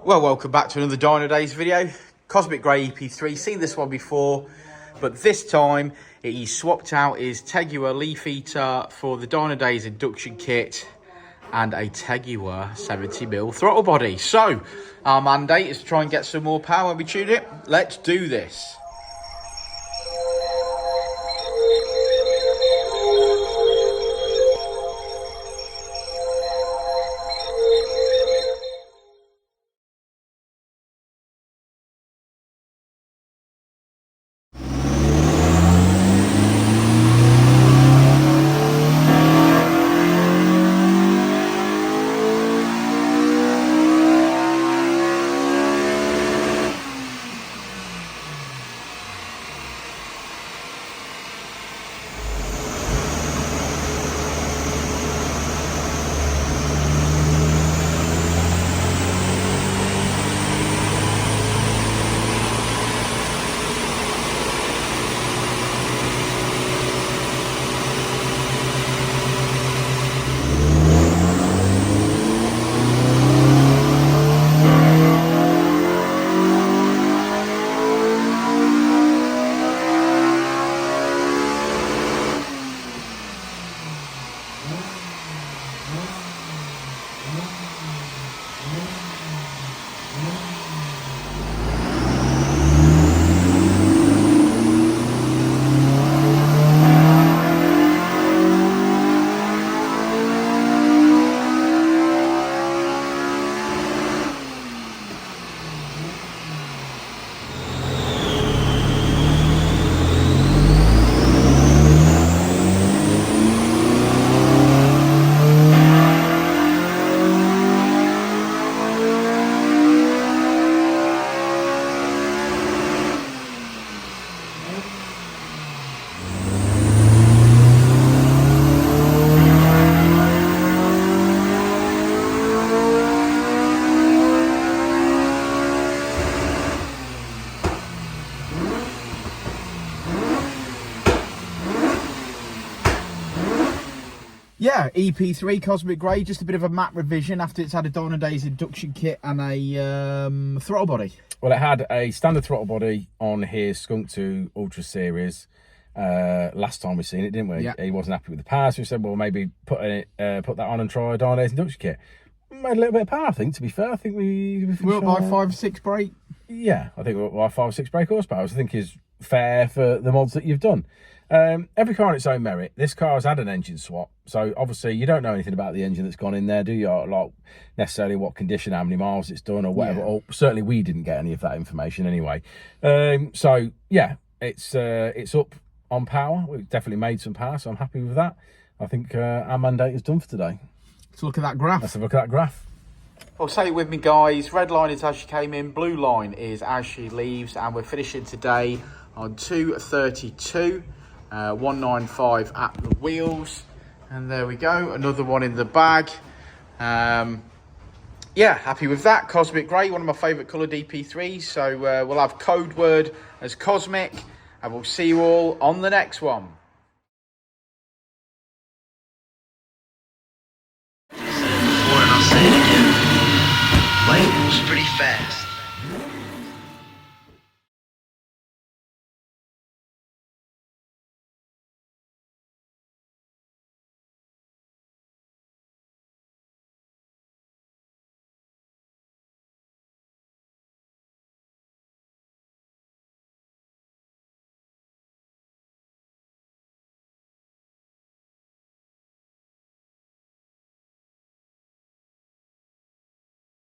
Well, welcome back to another Dynodaze video. Cosmic Grey EP3, seen this one before, but this time he swapped out his Tegiwa leaf eater for the Dynodaze induction kit and a Tegiwa 70mm throttle body. So, our mandate is to try and get some more power when we tune it. Let's do this. Yeah, EP3 Cosmic Grey, just a bit of a map revision after it's had a Dynodaze induction kit and a throttle body. Well, it had a standard throttle body on his Skunk2 Ultra Series last time we seen it, didn't we? Yeah. He wasn't happy with the power, so we said, well, maybe put that on and try a Dynodaze induction kit. Made a little bit of power, I think, to be fair. I think we're up by 5 or 6 brake. Yeah, I think we're up by 5 or 6 brake horsepower, which I think is fair for the mods that you've done. Every car on its own merit. This car has had an engine swap, so obviously you don't know anything about the engine that's gone in there, do you? Like necessarily what condition, how many miles it's done, or whatever. Yeah. Or certainly we didn't get any of that information anyway. So yeah, it's up on power. We've definitely made some power, so I'm happy with that. I think our mandate is done for today. Let's look at that graph. Let's have a look at that graph. Well, say it with me, guys. Red line is as she came in, blue line is as she leaves, and we're finishing today on 232. 195 at the wheels, and there we go, another one in the bag. Yeah, happy with that. Cosmic Grey, one of my favorite colour DP3s, so we'll have code word as Cosmic, and we'll see you all on the next one. Before, and I'll say it again. Life moves pretty fast.